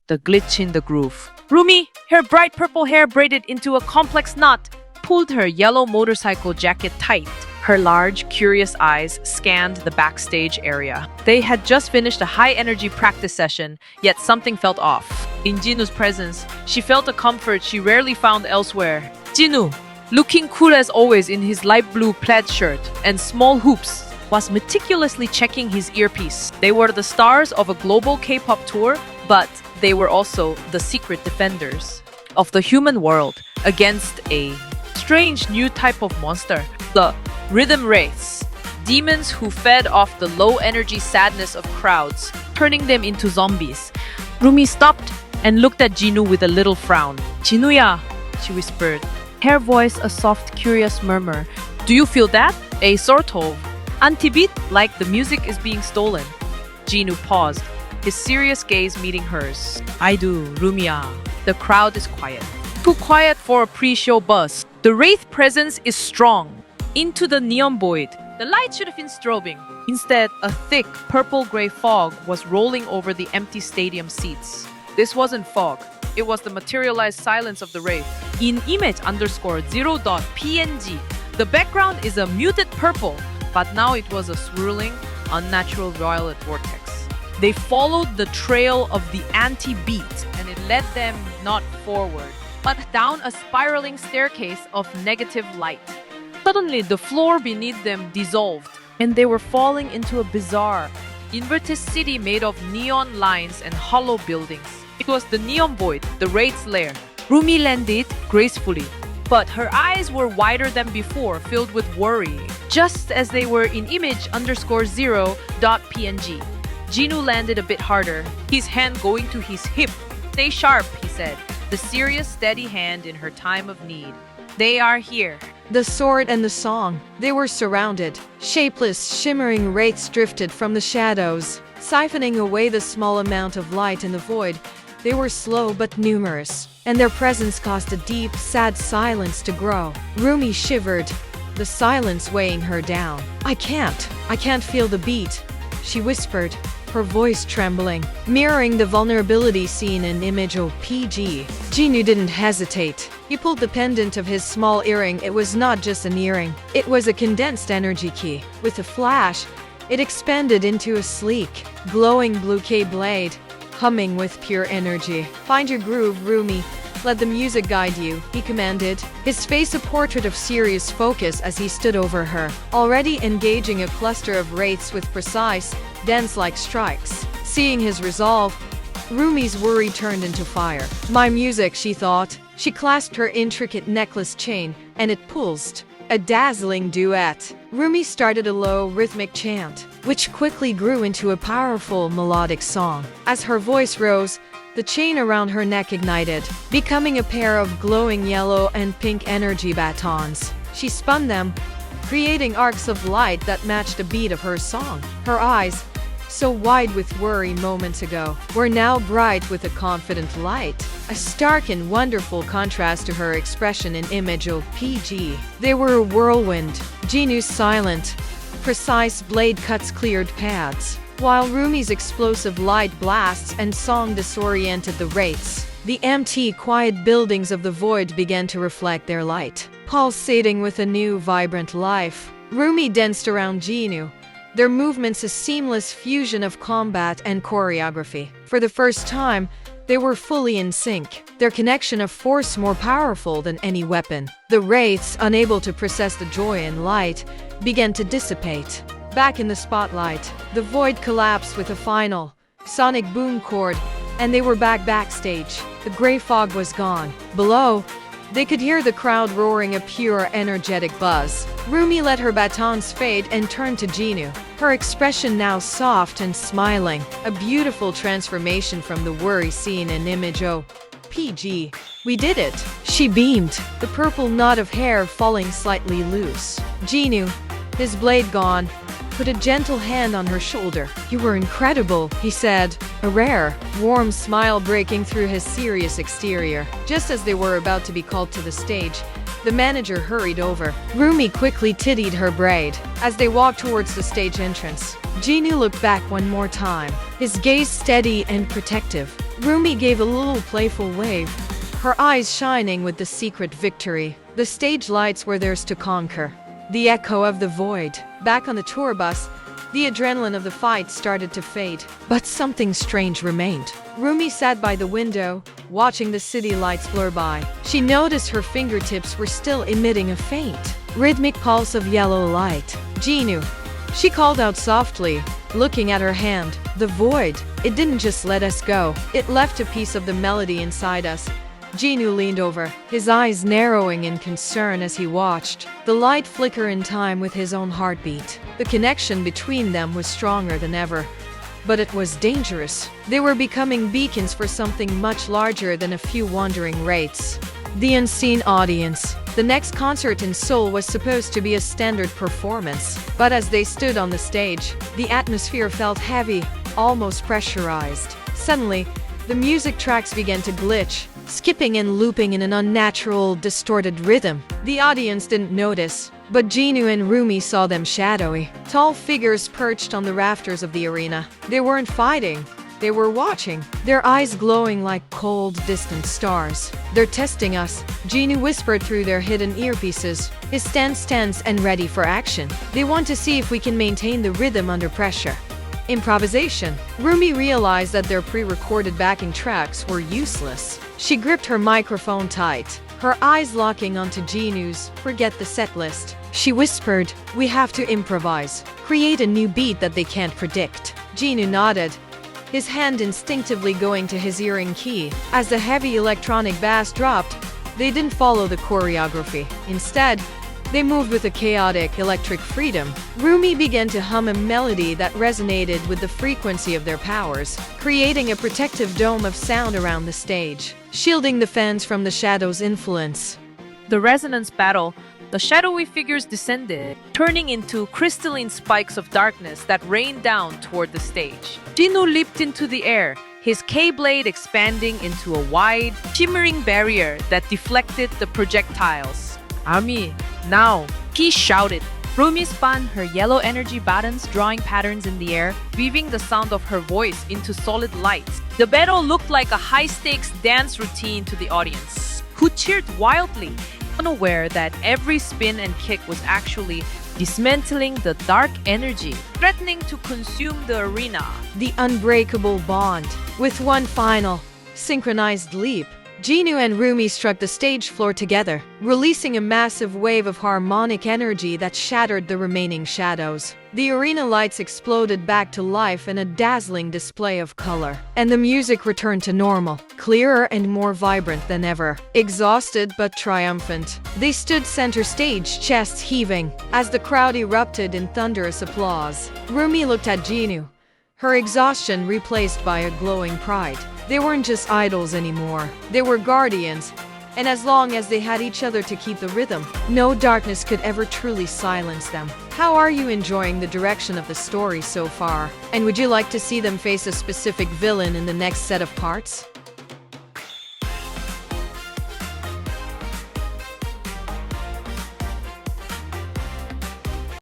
the glitch in the groove. Rumi, her bright purple hair braided into a complex knot, pulled her yellow motorcycle jacket tight. Her large, curious eyes scanned the backstage area. They had just finished a high-energy practice session, yet something felt off. In Jinu's presence, she felt a comfort she rarely found elsewhere. Jinu, looking cool as always in his light blue plaid shirt and small hoops, was meticulously checking his earpiece. They were the stars of a global K-pop tour, but they were also the secret defenders of the human world against a strange new type of monster, the Rhythm Wraiths, demons who fed off the low-energy sadness of crowds, turning them into zombies. Rumi stopped and looked at Jinu with a little frown. "Jinuya," she whispered, her voice a soft, curious murmur. "Do you feel that? A sort of anti-beat, like the music is being stolen." Jinu paused, his serious gaze meeting hers. "I do, Rumia." The crowd is quiet. Too quiet for a pre-show buzz. The Wraith presence is strong. Into the neon void, the light should have been strobing. Instead, a thick, purple-gray fog was rolling over the empty stadium seats. This wasn't fog. It was the materialized silence of the Wraith. In image_0.png, the background is a muted purple, but now it was a swirling, unnatural violet vortex. They followed the trail of the anti-beat, and it led them not forward, but down a spiraling staircase of negative light. Suddenly, the floor beneath them dissolved, and they were falling into a bizarre, inverted city made of neon lines and hollow buildings. It was the neon void, the Wraith's lair. Rumi landed gracefully, but her eyes were wider than before, filled with worry, just as they were in image_0.png. Jinu landed a bit harder, his hand going to his hip. "Stay sharp," he said, the serious, steady hand in her time of need. "They are here." The sword and the song. They were surrounded. Shapeless, shimmering wraiths drifted from the shadows, siphoning away the small amount of light in the void. They were slow but numerous, and their presence caused a deep, sad silence to grow. Rumi shivered, the silence weighing her down. I can't feel the beat," she whispered, her voice trembling, mirroring the vulnerability seen in image_0.png. Jinu didn't hesitate. He pulled the pendant of his small earring. It was not just an earring. It was a condensed energy key. With a flash, it expanded into a sleek, glowing blue K-blade, humming with pure energy. "Find your groove, Rumi. Let the music guide you," he commanded, his face a portrait of serious focus as he stood over her, already engaging a cluster of wraiths with precise, dance-like strikes. Seeing his resolve, Rumi's worry turned into fire. "My music," she thought. She clasped her intricate necklace chain, and it pulsed. A dazzling duet. Rumi started a low, rhythmic chant, which quickly grew into a powerful, melodic song. As her voice rose, the chain around her neck ignited, becoming a pair of glowing yellow and pink energy batons. She spun them, creating arcs of light that matched the beat of her song. Her eyes, so wide with worry moments ago, were now bright with a confident light, a stark and wonderful contrast to her expression in image_0.png. They were a whirlwind. Jinu's silent, precise blade cuts cleared paths, while Rumi's explosive light blasts and song disoriented the wraiths. The empty, quiet buildings of the void began to reflect their light, pulsating with a new, vibrant life. Rumi danced around Jinu, their movements a seamless fusion of combat and choreography. For the first time, they were fully in sync, their connection a force more powerful than any weapon. The wraiths, unable to process the joy and light, began to dissipate. Back in the spotlight, the void collapsed with a final, sonic boom chord, and they were backstage. The gray fog was gone. Below, they could hear the crowd roaring a pure, energetic buzz. Rumi let her batons fade and turned to Jinu, her expression now soft and smiling, a beautiful transformation from the worry seen in image_0.png. "We did it," she beamed, the purple knot of hair falling slightly loose. Jinu, his blade gone, put a gentle hand on her shoulder. "You were incredible," he said, a rare, warm smile breaking through his serious exterior. Just as they were about to be called to the stage, the manager hurried over. Rumi quickly tidied her braid. As they walked towards the stage entrance, Jinu looked back one more time, his gaze steady and protective. Rumi gave a little playful wave, her eyes shining with the secret victory. The stage lights were theirs to conquer. The echo of the void. Back on the tour bus, the adrenaline of the fight started to fade. But something strange remained. Rumi sat by the window, watching the city lights blur by. She noticed her fingertips were still emitting a faint, rhythmic pulse of yellow light. Jinu. She called out softly, looking at her hand. The void. It didn't just let us go. It left a piece of the melody inside us. Jinu leaned over, his eyes narrowing in concern as he watched the light flicker in time with his own heartbeat. The connection between them was stronger than ever, but it was dangerous. They were becoming beacons for something much larger than a few wandering wraiths. The unseen audience. The next concert in Seoul was supposed to be a standard performance, but as they stood on the stage, the atmosphere felt heavy, almost pressurized. Suddenly, the music tracks began to glitch, skipping and looping in an unnatural, distorted rhythm. The audience didn't notice, but Jinu and Rumi saw them shadowy, tall figures perched on the rafters of the arena. They weren't fighting, they were watching, their eyes glowing like cold, distant stars. "They're testing us," Jinu whispered through their hidden earpieces, his stance tense and ready for action. "They want to see if we can maintain the rhythm under pressure." Improvisation. Rumi realized that their pre-recorded backing tracks were useless. She gripped her microphone tight, her eyes locking onto Jinu's. "Forget the set list," she whispered. "We have to improvise. Create a new beat that they can't predict." Jinu nodded, his hand instinctively going to his earring key. As the heavy electronic bass dropped, they didn't follow the choreography. Instead, they moved with a chaotic, electric freedom. Rumi began to hum a melody that resonated with the frequency of their powers, creating a protective dome of sound around the stage, shielding the fans from the shadow's influence. The resonance battle, the shadowy figures descended, turning into crystalline spikes of darkness that rained down toward the stage. Jinu leaped into the air, his K-blade expanding into a wide, shimmering barrier that deflected the projectiles. "Ami, now!" he shouted. Rumi spun her yellow energy buttons, drawing patterns in the air, weaving the sound of her voice into solid lights. The battle looked like a high-stakes dance routine to the audience, who cheered wildly, unaware that every spin and kick was actually dismantling the dark energy, threatening to consume the arena. The unbreakable bond. With one final, synchronized leap, Jinu and Rumi struck the stage floor together, releasing a massive wave of harmonic energy that shattered the remaining shadows. The arena lights exploded back to life in a dazzling display of color, and the music returned to normal, clearer and more vibrant than ever. Exhausted but triumphant, they stood center stage, chests heaving, as the crowd erupted in thunderous applause. Rumi looked at Jinu, her exhaustion replaced by a glowing pride. They weren't just idols anymore. They were guardians, and as long as they had each other to keep the rhythm, no darkness could ever truly silence them. How are you enjoying the direction of the story so far? And would you like to see them face a specific villain in the next set of parts?